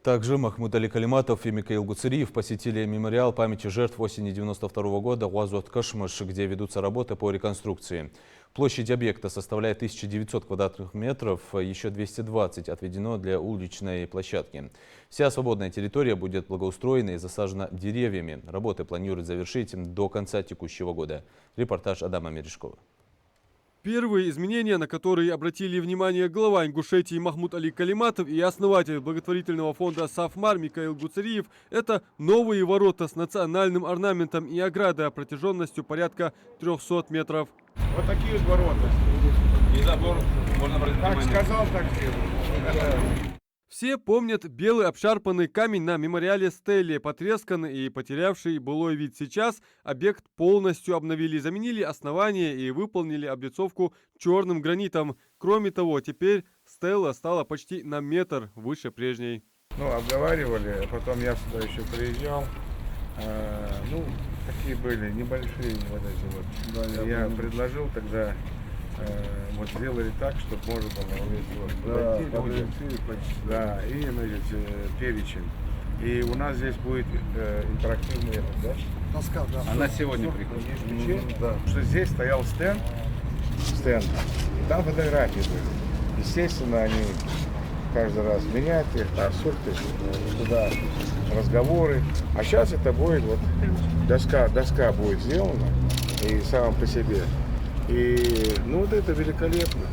Также Махмуд Али Калиматов и Микаил Гуцериев посетили мемориал памяти жертв осени 92 года Уазот-Кашмаш, где ведутся работы по реконструкции. Площадь объекта составляет 1900 квадратных метров, еще 220 отведено для уличной площадки. Вся свободная территория будет благоустроена и засажена деревьями. Работы планируют завершить до конца текущего года. Репортаж Адама Мережкова. Первые изменения, на которые обратили внимание глава Ингушетии Махмуд Али Калиматов и основатель благотворительного фонда «Сафмар» Микаил Гуцериев, это новые ворота с национальным орнаментом и ограда протяженностью порядка 300 метров. Вот такие вот ворота. И забор можно брать. Как сказал, так сделал. Все помнят белый обшарпанный камень на мемориале Стелле, потресканный и потерявший былой вид. Сейчас объект полностью обновили, заменили основание и выполнили облицовку черным гранитом. Кроме того, теперь Стелла стала почти на метр выше прежней. Ну, обговаривали, потом я сюда еще приезжал. Такие были небольшие вот эти вот. Да, я предложил тогда, вот сделали так, чтобы можно было и перечень. И у нас здесь будет интерактивный доска, да? Она сегодня приходит. Да. Что здесь стоял стенд, и там фотографии были. Естественно, они каждый раз меняют их, туда разговоры. А сейчас это будет вот доска будет сделана и сама по себе. И вот это великолепно.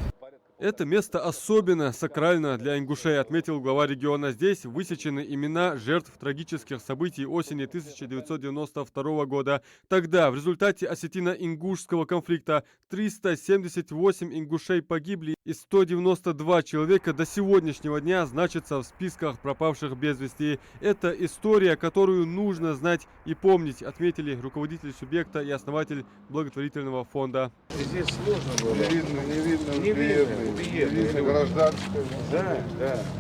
Это место особенно сакрально для ингушей, отметил глава региона. Здесь высечены имена жертв трагических событий осени 1992 года. Тогда в результате осетино-ингушского конфликта 378 ингушей погибли и 192 человека до сегодняшнего дня значатся в списках пропавших без вести. Это история, которую нужно знать и помнить, отметили руководитель субъекта и основатель благотворительного фонда. Здесь сложно было. Не видно, гражданское. Да.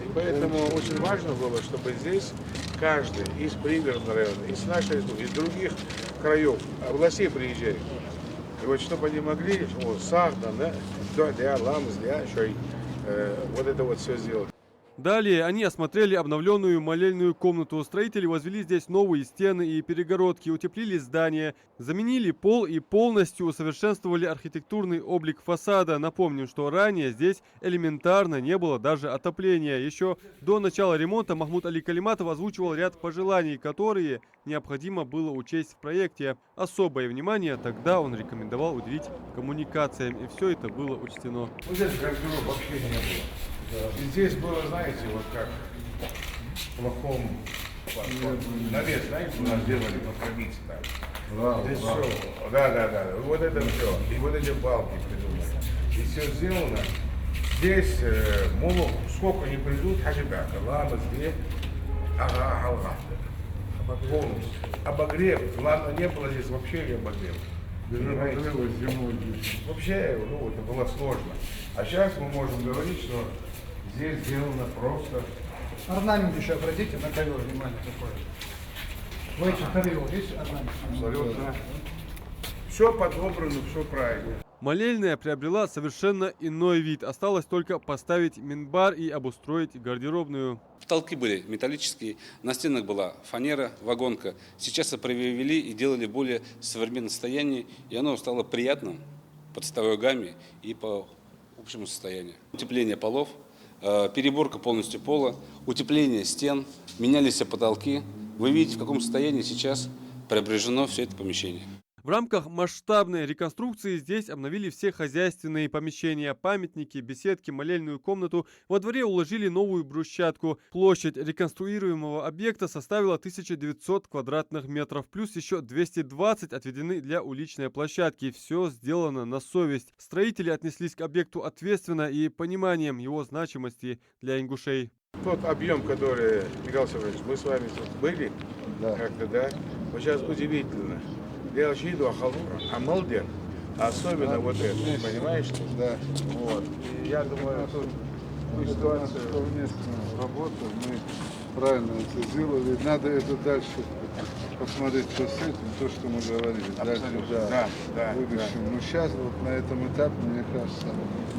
И поэтому очень важно было, чтобы здесь каждый из пригородного района, из нашей, из других краев, областей приезжает. И вот чтобы они могли, Сахна, Ламс, вот это вот все сделать. Далее они осмотрели обновленную молельную комнату. Строители возвели здесь новые стены и перегородки, утеплили здание, заменили пол и полностью усовершенствовали архитектурный облик фасада. Напомним, что ранее здесь элементарно не было даже отопления. Еще до начала ремонта Махмуд Али Калиматов озвучивал ряд пожеланий, которые необходимо было учесть в проекте. Особое внимание тогда он рекомендовал уделить коммуникациям, и все это было учтено. Вот здесь гардероб вообще не было. И здесь было, знаете, вот как в плохом навес, знаете, у нас делали по границе там. Здесь все. Да. Вот это все. И вот эти балки придумали. И все сделано. Здесь сколько не придут, хажибак, лама здесь, полностью. Обогрев. Ладно, не было здесь вообще не обогрев. Вообще, это было сложно. А сейчас мы можем говорить, что здесь сделано просто. Орнамент еще обратите на ковер, внимание такое. В этих ковер есть орнамент? Абсолютно. Все подобрано, все правильно. Молельная приобрела совершенно иной вид. Осталось только поставить минбар и обустроить гардеробную. Потолки были металлические, на стенах была фанера, вагонка. Сейчас это привели и делали более современное состояние, и оно стало приятным по цветовой гамме и по общему состоянию. Утепление полов, переборка полностью пола, утепление стен, менялись потолки. Вы видите, в каком состоянии сейчас преображено все это помещение. В рамках масштабной реконструкции здесь обновили все хозяйственные помещения, памятники, беседки, молельную комнату. Во дворе уложили новую брусчатку. Площадь реконструируемого объекта составила 1900 квадратных метров, плюс еще 220 отведены для уличной площадки. Все сделано на совесть. Строители отнеслись к объекту ответственно и пониманием его значимости для ингушей. Тот объем, который, Михаил Сергеевич, мы с вами тут были, как-то, да, вот сейчас удивительно. Особенно вот это, понимаешь? Да. Вот. И я думаю, что ситуация совместная работа, мы правильно это сделали. Надо это дальше посмотреть, что с этим, то, что мы говорили. Дальше, да, в будущем. Но сейчас вот на этом этапе, мне кажется,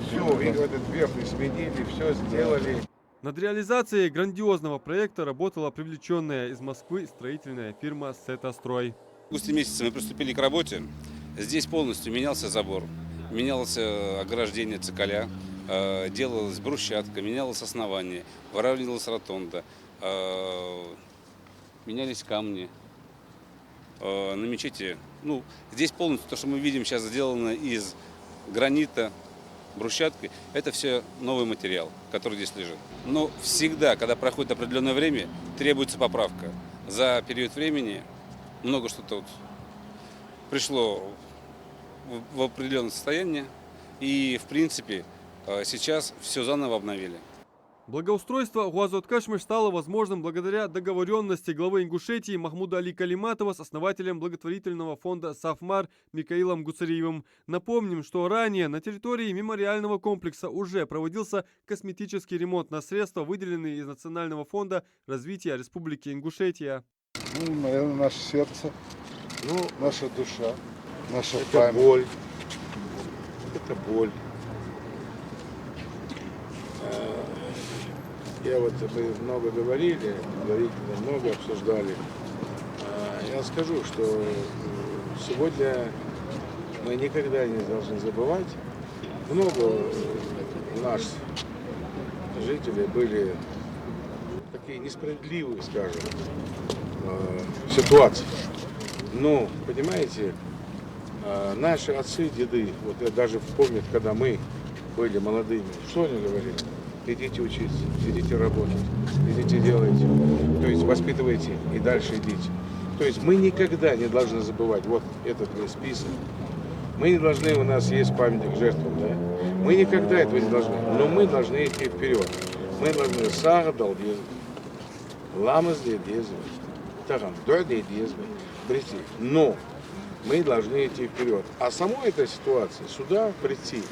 все, и этот верх сменили, все сделали. Над реализацией грандиозного проекта работала привлеченная из Москвы строительная фирма «Сетострой». В августе месяце мы приступили к работе. Здесь полностью менялся забор, менялось ограждение цоколя, делалась брусчатка, менялось основание, выравнивалась ротонда, менялись камни. На мечети, здесь полностью то, что мы видим сейчас, сделано из гранита, брусчаткой, это все новый материал, который здесь лежит. Но всегда, когда проходит определенное время, требуется поправка. За период времени много что-то пришло в определенное состояние, и в принципе сейчас все заново обновили. Благоустройство Гуазот-Кашмыш стало возможным благодаря договоренности главы Ингушетии Махмуда Али Калиматова с основателем благотворительного фонда «Сафмар» Микаилом Гуцариевым. Напомним, что ранее на территории мемориального комплекса уже проводился косметический ремонт на средства, выделенные из Национального фонда развития Республики Ингушетия. Наверное, наше сердце, наша душа, наша Это память. боль. Это боль. Мы много говорили, много обсуждали. Я скажу, что сегодня мы никогда не должны забывать. Много наших жителей были такие несправедливые, скажем, ситуации. Но, понимаете, наши отцы, деды, я даже помню, когда мы были молодыми, что они говорили? Идите учиться, идите работать, идите делайте, то есть воспитывайте и дальше идите. То есть мы никогда не должны забывать вот этот список. Мы не должны, у нас есть памятник жертвам, да? Мы никогда этого не должны, но мы должны идти вперед. Мы должны сагдал ламазде прийти. Но мы должны идти вперед. А самой этой ситуации сюда прийти,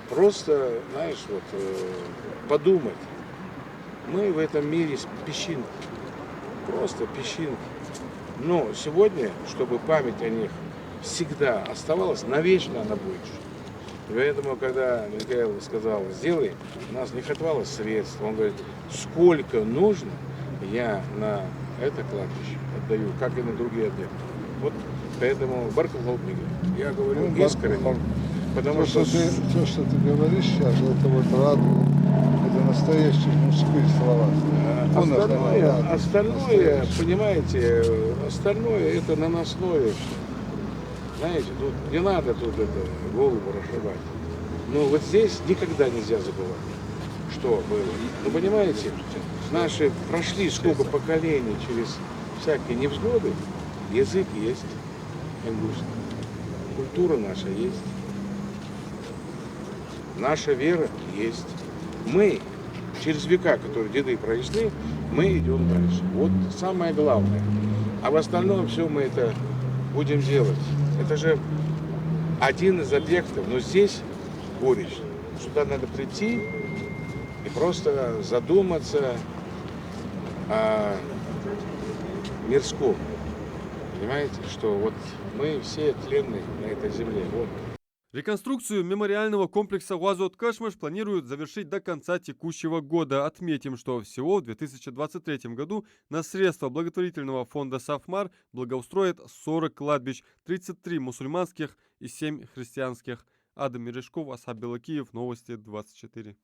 просто, знаешь, подумать. Мы в этом мире песчинки, просто песчинки. Но сегодня, чтобы память о них всегда оставалась, навечно она будет. Поэтому, когда Михаил сказал, сделай, у нас не хватало средств. Он говорит, сколько нужно, я на это кладбище отдаю, как и на другие объекты. Вот поэтому я говорю искренне. Потому то, что ты говоришь сейчас, это радует, это настоящие мужские слова. Остальное, понимаете, это наносное. Знаете, тут не надо голову расшибать. Но вот здесь никогда нельзя забывать, что было. Понимаете, наши прошли сколько поколений через всякие невзгоды, язык есть, ингушский, культура наша есть. Наша вера есть. Мы через века, которые деды пронесли, мы идем дальше. Вот самое главное. А в остальном все мы это будем делать. Это же один из объектов. Но здесь горечь. Сюда надо прийти и просто задуматься о мирском. Понимаете, что мы все тленные на этой земле. Реконструкцию мемориального комплекса Гуазот-Кашмыш планируют завершить до конца текущего года. Отметим, что всего в 2023 году на средства благотворительного фонда «Сафмар» благоустроят 40 кладбищ, 33 мусульманских и 7 христианских. Адам Мережков, Асхаб Белакиев, Новости 24.